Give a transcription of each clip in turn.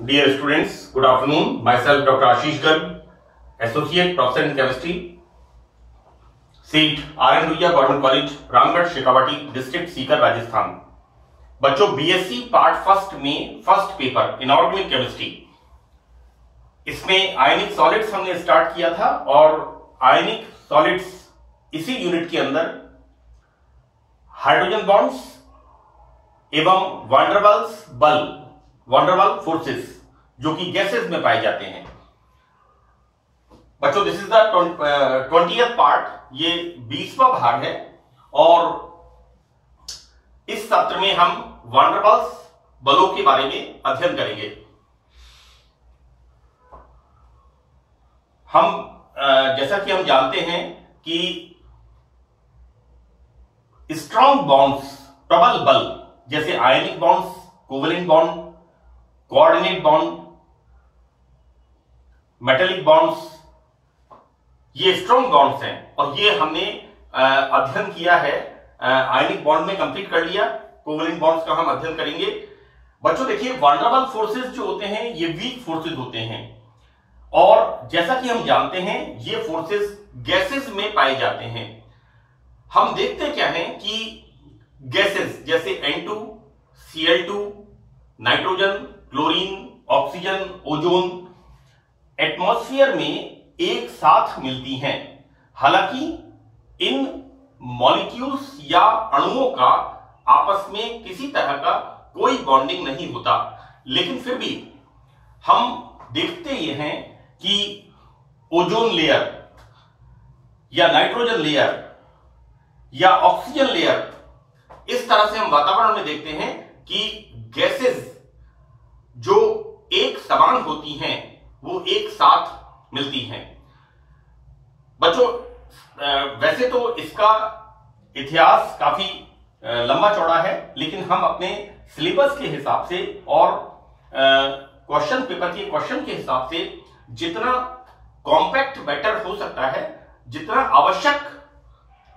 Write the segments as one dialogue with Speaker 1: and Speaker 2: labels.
Speaker 1: Dear students, good afternoon. Myself Dr. Ashish Garg, Associate Professor in Chemistry, seat R.N. Ruia Government College, Ramgarh Shekhawati, district Sikar, Rajasthan. बच्चों, BSc part first में first paper inorganic chemistry, इसमें आयनिक solids हमने start किया था और आयनिक solids इसी unit के अंदर हाइड्रोजन बॉन्ड्स एवं वांडरवाल फोर्सेस जो कि गैसेस में पाए जाते हैं। बच्चों, this is the 20th part, ये 20वां भाग है और इस सत्र में हम वांडरवाल्स बलों के बारे में अध्ययन करेंगे। जैसा कि हम जानते हैं कि स्ट्रॉन्ग बॉन्ड्स, प्रबल बल, जैसे आयनिक bonds, covalent bond, coordinate bond, metallic bonds, ये स्ट्रॉन्ग बॉन्ड्स हैं और ये हमने अध्ययन किया है। आयनिक बॉन्ड में कंप्लीट कर लिया, कोवेलेंट बॉन्ड्स का हम अध्ययन करेंगे। बच्चों देखिए, वांडरवाल फोर्सेस जो होते हैं ये वीक फोर्सेस होते हैं और जैसा कि हम जानते हैं ये फोर्सेस गैसेस में पाए जाते हैं। हम देखते क्या हैं कि गैसेस जैसे N2, Cl2, nitrogen, chlorine, oxygen, ozone atmosphere में एक साथ मिलती हैं। हालांकि इन मॉलिक्यूल्स या अणुओं का आपस में किसी तरह का कोई बॉन्डिंग नहीं होता, लेकिन फिर भी हम देखते ये हैं कि ओजोन लेयर या नाइट्रोजन लेयर या ऑक्सीजन लेयर, इस तरह से हम वातावरण में देखते हैं कि गैसेस जो एक समान होती हैं वो एक साथ मिलती हैं। बच्चों, वैसे तो इसका इतिहास काफी लंबा चौड़ा है, लेकिन हम अपने सिलेबस के हिसाब से और क्वेश्चन पेपर के क्वेश्चन के हिसाब से जितना कॉम्पैक्ट मैटर हो सकता है, जितना आवश्यक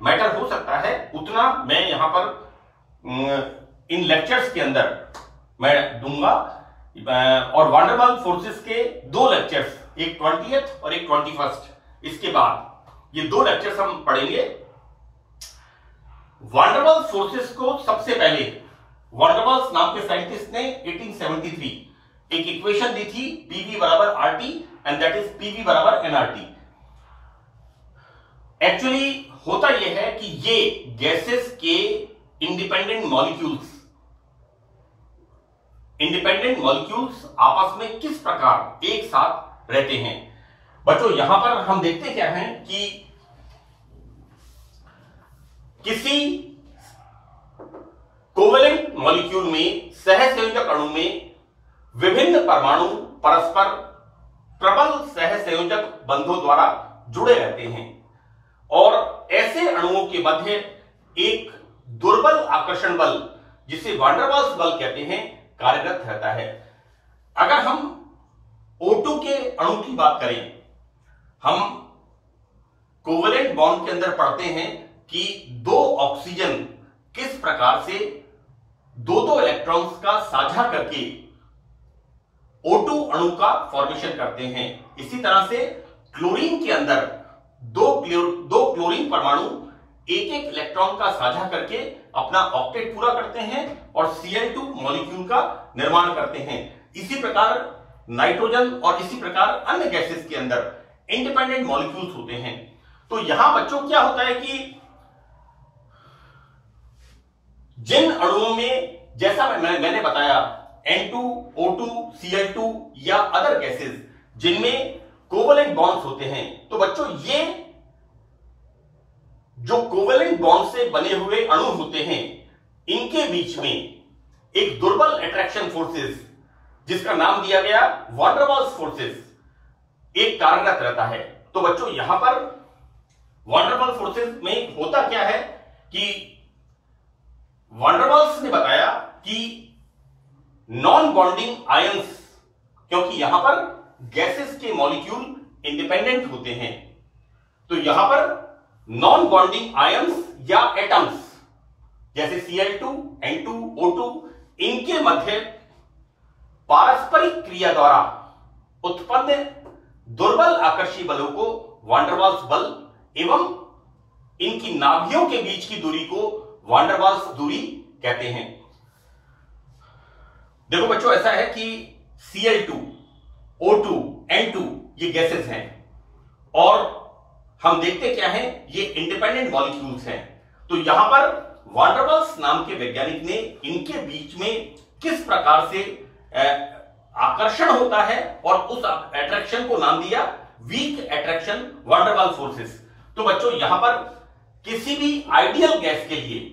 Speaker 1: मैटर हो सकता है, उतना मैं यहां पर इन लेक्चर्स के अंदर मैं दूंगा। और वांडरवाल फोर्सेस के 2 लेक्चर्स, एक 20th और एक 21st, इसके बाद ये 2 लेक्चर्स हम पढ़ेंगे। वांडरवाल फोर्सेस को सबसे पहले वांडरवाल्स नाम के साइंटिस्ट ने 1873 एक इक्वेशन दी थी, PV बराबर RT and that is PV बराबर nRT। एक्चुअली होता यह है कि ये गैसेस के इंडिपेंडेंट मॉलिक्यूल्स आपस में किस प्रकार एक साथ रहते हैं। बच्चों, यहां पर हम देखते क्या हैं कि किसी कोवेलेंट मॉलिक्यूल में, सहसंयोजक अणु में विभिन्न परमाणु परस्पर प्रबल सहसंयोजक बंधों द्वारा जुड़े रहते हैं और ऐसे अणुओं के मध्य एक दुर्बल आकर्षण बल, जिसे वांडरवाल्स बल कहते हैं, कार्यरत रहता है। अगर हम O2 के अणु की बात करें, हम कोवेलेंट बॉन्ड के अंदर पढ़ते हैं कि 2 ऑक्सीजन किस प्रकार से 2 इलेक्ट्रॉन्स का साझा करके O2 अणु का फॉर्मेशन करते हैं। इसी तरह से क्लोरीन के अंदर 2 क्लोरीन परमाणु एक इलेक्ट्रॉन का साझा करके अपना ऑक्टेट पूरा करते हैं और Cl2 मॉलिक्यूल का निर्माण करते हैं। इसी प्रकार नाइट्रोजन और इसी प्रकार अन्य गैसेस के अंदर इंडिपेंडेंट मॉलिक्यूल्स होते हैं। तो यहां बच्चों क्या होता है कि जिन अणुओं में, जैसा मैंने बताया, N2, O2, Cl2 या अदर गैसेस जिनमें कोवेलेंट बॉन्ड्स होते हैं, तो बच्चों ये जो कोवेलेंट बॉन्ड से बने हुए अणु होते हैं, इनके बीच में एक दुर्बल अट्रैक्शन फोर्सेस, जिसका नाम दिया गया वांडरवाल्स फोर्सेस, एक कार्यरत रहता है। तो बच्चों, यहां पर वांडरवाल फोर्सेस में होता क्या है कि वांडरवाल्स ने बताया कि नॉन बॉन्डिंग आयंस, क्योंकि यहां पर गैसेस के मॉलिक्यूल इंडिपेंडेंट होते हैं, तो यहां पर नॉन बॉन्डिंग आयंस या एटम्स जैसे Cl2, N2, O2, इनके मध्य पारस्परिक क्रिया द्वारा उत्पन्न दुर्बल आकर्षी बलों को वान डेर वाल्स बल एवं इनकी नाभियों के बीच की दूरी को वान डेर वाल्स दूरी कहते हैं। देखो बच्चों, ऐसा है कि Cl2, O2, N2 ये गैसेस हैं और हम देखते क्या है, ये इंडिपेंडेंट मॉलिक्यूल्स हैं। तो यहां पर वान डेर वाल्स नाम के वैज्ञानिक ने इनके बीच में किस प्रकार से आकर्षण होता है और उस अट्रैक्शन को नाम दिया वीक अट्रैक्शन वान डेर वाल्स फोर्सेस। तो बच्चों, यहां पर किसी भी आइडियल गैस के लिए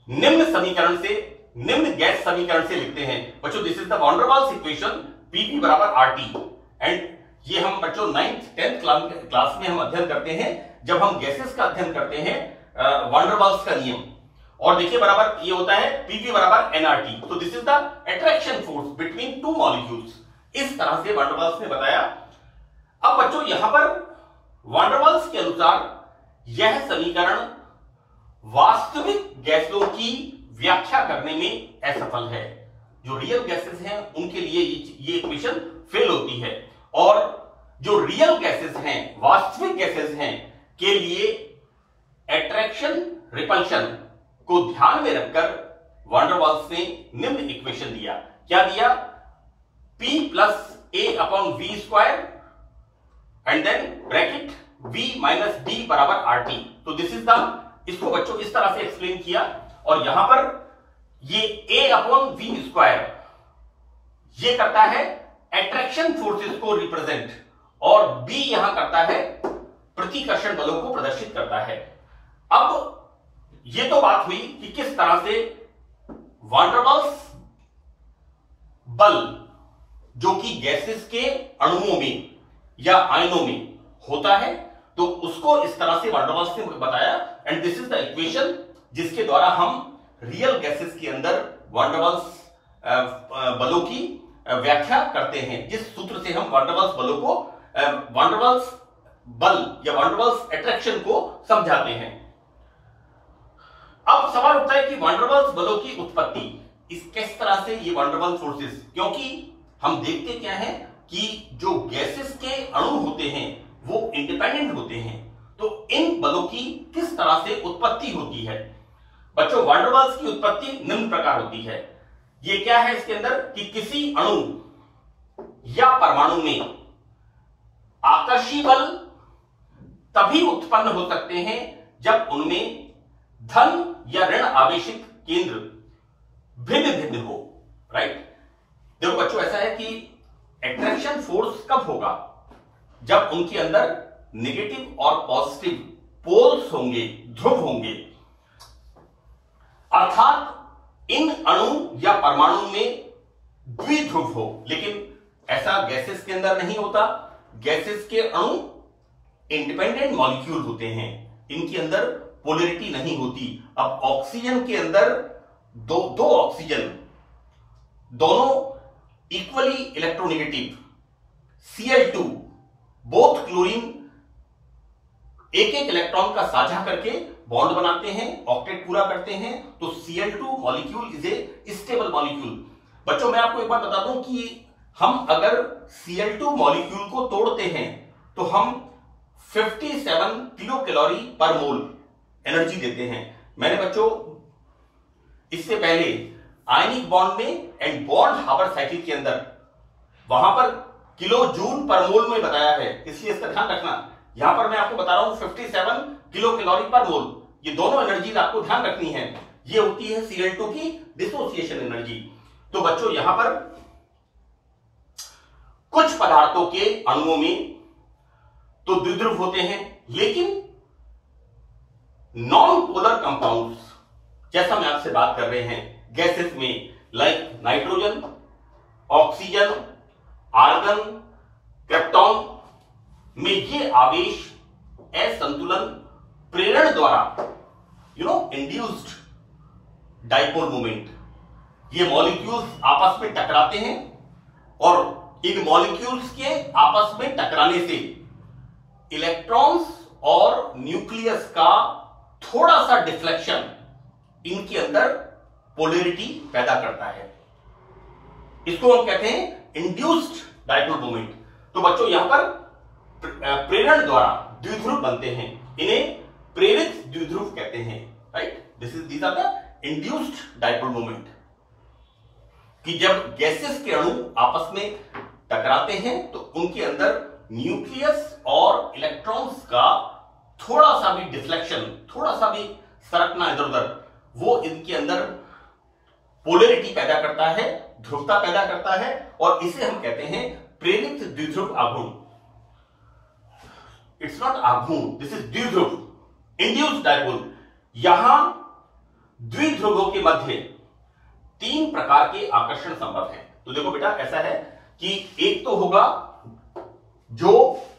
Speaker 1: निम्न गैस समीकरण से लिखते हैं। बच्चों, this is the van der Waals equation, Pp बराबर RT। एंड ये हम बच्चों 9th 10th क्लास में हम अध्ययन करते हैं जब हम गैसेस का अध्ययन करते हैं, वान डेर वाल्स का नियम। और देखिए बराबर ये होता है Pp बराबर nRT। तो this is the attraction force between two molecules. इस तरह से वान डेर वाल्स ने बताया। अब बच्चों, यहां पर वान डेर वाल्स के अनुसार यह समीकरण वास्तविक गैसों की व्याख्या करने में असफल है। जो रियल गैसेस हैं उनके लिए ये इक्वेशन फेल होती है और जो रियल गैसेस हैं, वास्तविक गैसेस हैं, के लिए अट्रैक्शन रिपल्शन को ध्यान में रखकर वान डेर वाल्स ने निम्न इक्वेशन दिया। क्या दिया? P plus A upon V square and then bracket V minus D बराबर RT। तो दिस इज द, इसको बच्चों इस तरह से एक्सप्लेन किया और यहां पर ये A अपॉन V स्क्वायर ये करता है अट्रैक्शन फोर्सेस को रिप्रेजेंट और B यहां करता है प्रतिकर्षण बलों को प्रदर्शित करता है। अब ये तो बात हुई कि किस तरह से वान डेर वाल्स बल जो कि गैसेस के अणुओं में या आयनों में होता है, तो उसको इस तरह से वान डेर वाल्स ने बताया। And this is the equation जिसके द्वारा हम रियल गैसेस के अंदर वान डेर वाल्स बलों की व्याख्या करते हैं, जिस सूत्र से हम वान डेर वाल्स बलों को, वान डेर वाल्स बल या वान डेर वाल्स अट्रैक्शन को समझाते हैं। अब सवाल उठता है कि वान डेर वाल्स बलों की उत्पत्ति इस किस तरह से, ये वान डेर वाल्स फोर्सेस, क्योंकि हम देखते क्या है कि जो गैसेस के अणु होते हैं वो इंडिपेंडेंट होते हैं, तो इन बलों की किस तरह से उत्पत्ति होती है। बच्चों, वान डेर वाल्स की उत्पत्ति निम्न प्रकार होती है। ये क्या है इसके अंदर कि किसी अणु या परमाणु में आकर्षी बल तभी उत्पन्न हो सकते हैं जब उनमें धन या ऋण आवेशित केंद्र भिन्न भिन्न हो। राइट? देखो बच्चों, ऐसा है कि अट्रैक्शन फोर्स कब होगा? जब उनके अंदर नेगेटिव और पॉजिटिव पोल्स होंगे, ध्रुव होंगे, अर्थात इन अणु या परमाणु में द्विध्रुव हो। लेकिन ऐसा गैसेस के अंदर नहीं होता। गैसेस के अणु इंडिपेंडेंट मॉलिक्यूल होते हैं, इनके अंदर पोलैरिटी नहीं होती। अब ऑक्सीजन के अंदर दो ऑक्सीजन दोनों equally electronegative, Cl2 both chlorine एक एक इलेक्ट्रॉन का साझा करके बॉन्ड बनाते हैं, ऑक्टेट पूरा करते हैं, तो Cl2 molecule is a stable molecule. बच्चों, मैं आपको एक बात बता दूं कि हम अगर Cl2 मॉलिक्यूल को तोड़ते हैं तो हम 57 किलो कैलोरी पर मोल एनर्जी देते हैं। मैंने बच्चों इससे पहले आयनिक बॉन्ड में एंड बॉन्ड हार्बर साइकिल के अंदर वहां पर किलो जूल पर मोल में बताया है, इसलिए इसका ध्यान रखना। यहां पर मैं आपको बता रहा हूं 57 किलो कैलोरी पर मोल। ये दोनों एनर्जी आपको ध्यान रखनी है। ये होती है Cl2 की डिसोसिएशन एनर्जी। तो बच्चों, यहां पर कुछ पदार्थों के अणुओं में तो द्विध्रुव होते हैं, लेकिन नॉन पोलर कंपाउंड्स, जैसा मैं आपसे बात कर रहे हैं गैसेस में, like nitrogen, oxygen, argon, krypton में ये आवेश असंतुलन प्रेरण द्वारा इंड्यूस्ड डाइपोल मोमेंट, ये मॉलिक्यूल्स आपस में टकराते हैं और इन मॉलिक्यूल्स के आपस में टकराने से इलेक्ट्रॉन्स और न्यूक्लियस का थोड़ा सा डिफ्लेक्शन इनके अंदर पोलैरिटी पैदा करता है। इसको हम कहते हैं इंड्यूस्ड डाइपोल मोमेंट। तो बच्चों यहां पर प्रेरण द्वारा द्विध्रुव बनते हैं, इन्हें प्रेरित द्विध्रुव कहते हैं, right. These are the induced dipole moment. कि जब गैसेस के अणु आपस में टकराते हैं तो उनके अंदर न्यूक्लियस और इलेक्ट्रॉन्स का थोड़ा सा भी डिफ्लेक्शन, थोड़ा सा भी सरकना इधर उधर, वो इनके अंदर पोलैरिटी पैदा करता है, ध्रुवता पैदा करता है, और इसे हम कहते हैं प्रेरित द्विध्रुव आघूर्ण। इट्स नॉट आघूर्ण, दिस इज द्विध्रुव, इंड्यूस्ड डाइपोल। यहां द्विध्रुवों के मध्य 3 प्रकार के आकर्षण संभव हैं। तो देखो बेटा, ऐसा है कि एक तो होगा जो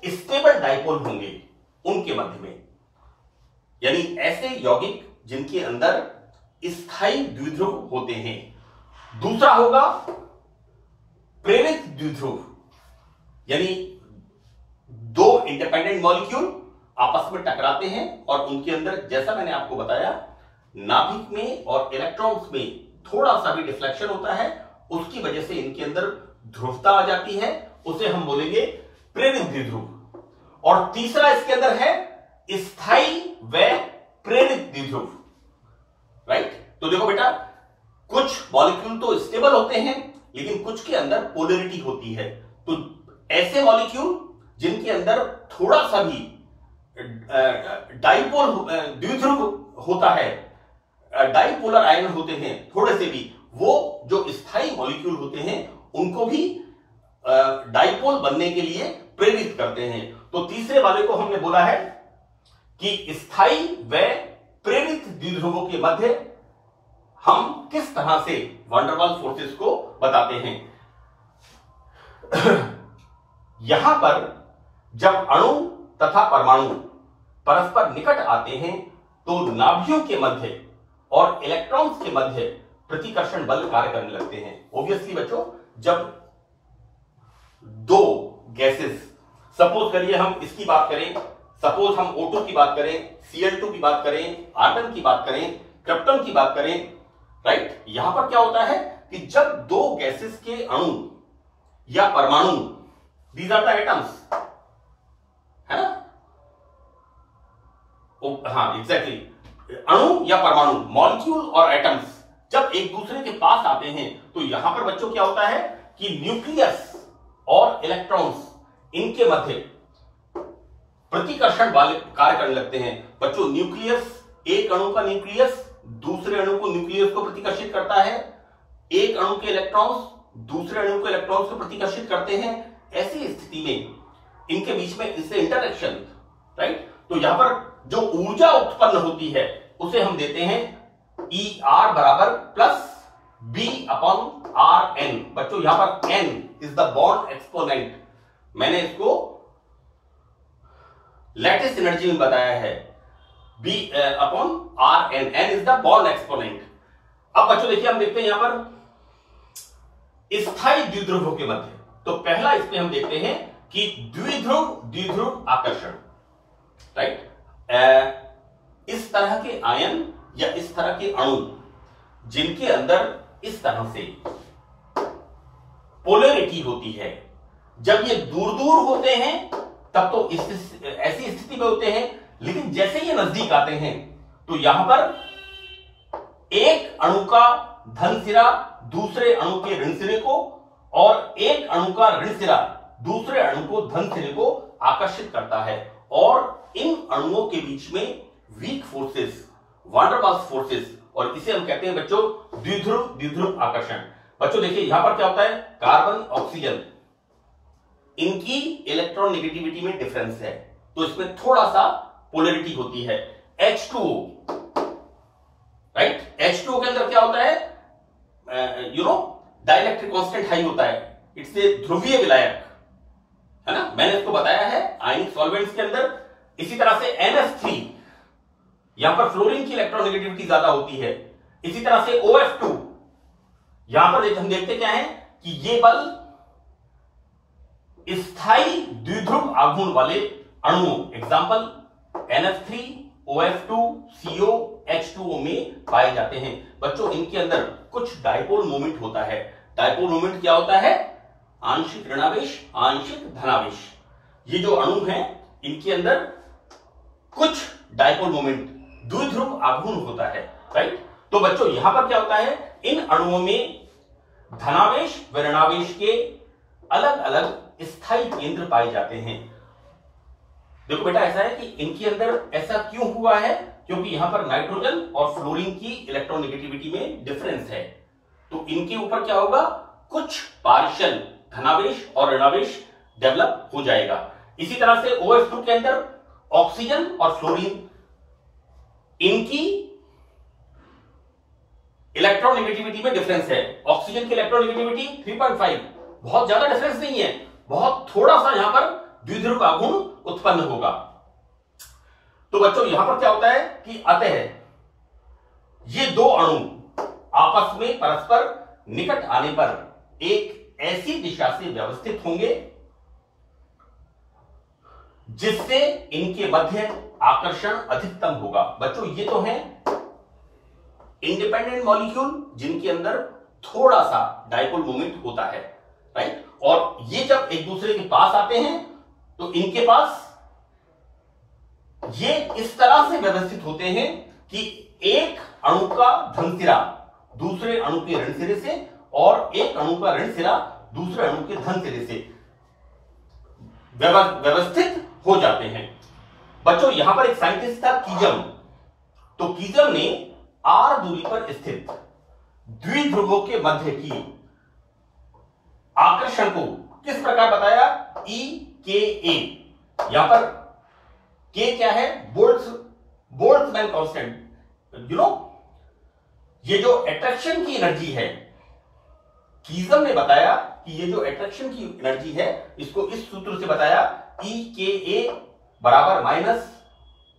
Speaker 1: स्टेबल डाइपोल होंगे उनके मध्य में, यानी ऐसे यौगिक जिनके अंदर स्थायी द्विध्रुव होते हैं। दूसरा होगा प्रेरित द्विध्रुव, यानी 2 इंडिपेंडेंट मॉलिक्यूल आपस में टकराते हैं और उनके अंदर, जैसा मैंने आपको बताया, नाभिक में और इलेक्ट्रॉन्स में थोड़ा सा भी डिफ्लेक्शन होता है, उसकी वजह से इनके अंदर ध्रुवता आ जाती है, उसे हम बोलेंगे प्रेरित द्विध्रुव। और तीसरा इसके अंदर है स्थायी व प्रेरित द्विध्रुव, राइट। तो देखो बेटा, कुछ मॉलिक्यूल तो स्टेबल होते हैं लेकिन कुछ के अंदर पोलैरिटी होती है। तो ऐसे मॉलिक्यूल जिनके अंदर थोड़ा सा भी डाइपोल द्विध्रुव होता है, डाइपोलर आयन होते हैं थोड़े से भी, वो जो स्थायी मॉलिक्यूल होते हैं उनको भी डाइपोल बनने के लिए प्रेरित करते हैं। तो तीसरे वाले को हमने बोला है कि स्थायी व प्रेरित द्विध्रुवों के मध्य हम किस तरह से वैन डर वाल्स फोर्सेस को बताते हैं। यहां पर जब अणु तथा परमाणु परस्पर निकट आते हैं तो नाभियों के मध्य और इलेक्ट्रॉन्स के मध्य प्रतिकर्षण बल कार्य करने लगते हैं। ऑब्वियसली बच्चों, जब 2 गैसेस, सपोज करिए हम इसकी बात करें, सपोज हम O2 की बात करें, Cl2 की बात करें, आर्गन की बात करें, क्रिप्टन की बात करें, राइट। यहां पर क्या होता है कि जब 2 गैसेस के अणु या परमाणु, दीज आर द एटम्स, है ना, हाँ एग्जैक्टली, अणु या परमाणु, मॉलिक्यूल और एटम्स जब एक दूसरे के पास आते हैं तो यहां पर बच्चों क्या होता है कि न्यूक्लियस और इलेक्ट्रॉन्स, इनके मध्य प्रतिकर्षण वाले कार्य करने लगते हैं। बच्चों, न्यूक्लियस, एक अणु का न्यूक्लियस दूसरे अणु को, न्यूक्लियस को प्रतिकर्षित करता है, एक अणु के इलेक्ट्रॉन्स दूसरे अणु के इलेक्ट्रॉन्स को प्रतिकर्षित करते हैं। ऐसी स्थिति में इनके बीच में इससे इंटरैक्शन, राइट। तो यहां पर जो ऊर्जा उत्पन्न होती है उसे हम देते हैं ER बराबर प्लस B अपॉन RN। बच्चों, यहां पर N is the bond exponent, मैंने इसको लैटिस एनर्जी में बताया है, B upon RN, N is the bond exponent. अब बच्चों देखिए, हम देखते हैं यहां पर स्थायी द्विध्रुवों के मध्य। तो पहला इसमें हम देखते हैं कि द्विध्रुव आकर्षण, राइट। इस तरह के आयन या इस तरह के अणु जिनके अंदर इस तरह से पोलैरिटी होती है, जब ये दूर दूर होते हैं तब तो ऐसी स्थिति में होते हैं, लेकिन जैसे ये नजदीक आते हैं तो यहां पर एक अणु का धन सिरा दूसरे अणु के ऋण सिरे को और एक अणु का ऋण सिरा दूसरे अणु को धन सिरे को आकर्षित करता है, और इन अणुओं के बीच में weak forces, van der Waals forces, और इसे हम कहते हैं बच्चों द्विध्रुव आकर्षण। बच्चों देखिए, यहां पर क्या होता है, कार्बन ऑक्सीजन, इनकी इलेक्ट्रॉन नेगेटिविटी में डिफरेंस है, तो इसमें थोड़ा सा पोलैरिटी होती है। H2O, राइट, H2O के अंदर क्या होता है, डाइलेक्ट्रिक कांस्टेंट हाई होता है, इट्स ए ध्रुवीय विलायक, है ना, मैंने इसको बताया है आयनिक सॉल्वेंट्स के अंदर। इसी तरह से NH3, यहां पर फ्लोरीन की इलेक्ट्रोनेगेटिविटी ज्यादा होती है। इसी तरह से OF2, यहां पर हम देखते क्या है कि ये बल स्थायी द्विध्रुव आघूर्ण वाले अणुओं, example NH3, OF2, CO, H2O में पाए जाते हैं। बच्चों, इनके अंदर कुछ डाइपोल मोमेंट होता है। डायपोल मोमेंट क्या होता है? आंशिक ऋणावेश, आंशिक धनावेश। ये जो अणु हैं इनके अंदर कुछ डायपोल मोमेंट, द्विध्रुव आघूर्ण होता है, राइट। तो बच्चों यहां पर क्या होता है, इन अणुओं में धनावेश व ऋणावेश के अलग अलग स्थायी केंद्र पाए जाते हैं। देखो बेटा, ऐसा है कि इनके अंदर ऐसा क्यों हुआ है? क्योंकि यहां पर नाइट्रोजन और फ्लोरीन की इलेक्ट्रोनेगेटिविटी में डिफरेंस है। तो इनके ऊपर क्या होगा, कुछ पार्शियल धनावेश और ऋणावेश डेवलप हो जाएगा। इसी तरह से OH2 के अंदर ऑक्सीजन और फ्लोरीन, इनकी इलेक्ट्रोनेगेटिविटी में डिफरेंस है। ऑक्सीजन की इलेक्ट्रोनेगेटिविटी 3.5, बहुत ज्यादा डिफरेंस नहीं है, बहुत थोड़ा सा यहां पर द्विध्रुव आघूर्ण उत्पन्न होगा। तो बच्चों यहां पर क्या होता है कि अतः ये दो अणु आपस में परस्पर निकट आने पर एक ऐसी दिशा से व्यवस्थित होंगे जिससे इनके मध्य आकर्षण अधिकतम होगा। बच्चों ये तो है इंडिपेंडेंट मॉलिक्यूल जिनके अंदर थोड़ा सा डायपोल मोमेंट होता है, राइट। और ये जब एक दूसरे के पास आते हैं तो इनके पास ये इस तरह से व्यवस्थित होते हैं कि एक अणु का धन सिरा दूसरे अणु के ऋण सिरे से और एक अणु का ऋण सिरा दूसरे अणु के धन सिरे से व्यवस्थित हो जाते हैं। बच्चों यहां पर एक साइंटिस्ट था कीजम। तो कीजम ने r दूरी पर स्थित द्विध्रुवों के मध्य की आकर्षण को किस प्रकार बताया? EKA। यहां पर K क्या है? Boltzmann constant. ये जो अट्रैक्शन की एनर्जी है, कीजम ने बताया कि ये जो अट्रैक्शन की एनर्जी है इसको इस सूत्र से बताया, EKA बराबर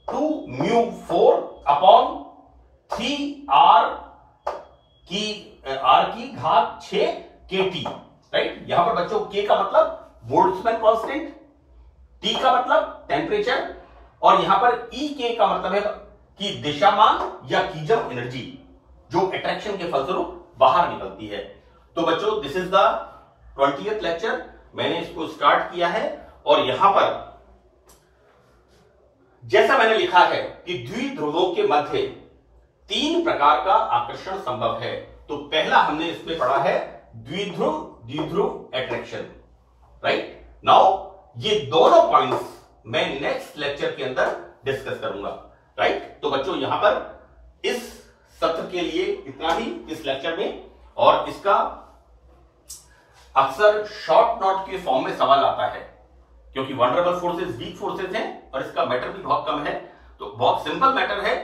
Speaker 1: -2μ4 अपॉन 3r की घात 6 kT, राइट। यहां पर बच्चों K का मतलब बोल्ट्जमैन कांस्टेंट, T का मतलब टेम्परेचर और यहां पर EK का मतलब है कि दिशामान या कीजम एनर्जी जो अट्रैक्शन के फलस्वरूप बाहर निकलती है। तो बच्चों this is the 20th lecture. मैंने इसको स्टार्ट किया है और यहां पर जैसा मैंने लिखा है कि द्विध्रुवों के मध्य 3 प्रकार का आकर्षण संभव है। तो पहला हमने इसमें पढ़ा है द्विध्रुव द्विध्रुव अट्रैक्शन, राइट। नाउ ये दोनों पॉइंट्स मैं नेक्स्ट लेक्चर के अंदर डिस्कस करूंगा, राइट। तो बच्चों यहां पर इस सत्र के लिए इतना ही इस लेक्चर में, और इसका अक्सर शॉर्ट नोट के फॉर्म में सवाल आता है क्योंकि वनरेबल फोर्सेस वीक फोर्सेस हैं और इसका मैटर भी बहुत कम है। तो बहुत सिंपल मैटर है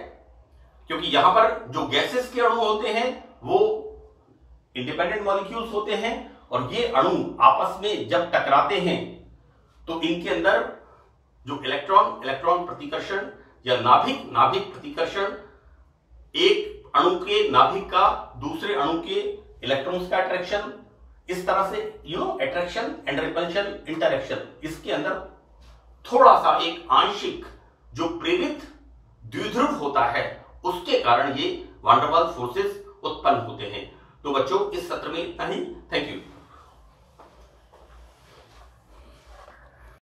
Speaker 1: क्योंकि यहां पर जो गैसेस के अणु होते हैं वो इंडिपेंडेंट मॉलिक्यूल्स होते हैं और ये अणु आपस में जब टकराते हैं तो इनके अंदर जो इलेक्ट्रॉन प्रतिकर्षण या नाभिक प्रतिकर्षण, एक अणु के नाभिक का दूसरे अणु के इलेक्ट्रॉन्स का अट्रैक्शन, इस तरह से अट्रैक्शन एंड रिपल्शन इंटरैक्शन, इसके अंदर थोड़ा सा एक आंशिक जो प्रेरित द्विध्रुव होता है उसके कारण ये वंडरवॉल फोर्सेस उत्पन्न होते हैं। तो बच्चों इस सत्र में इतना ही। Thank you.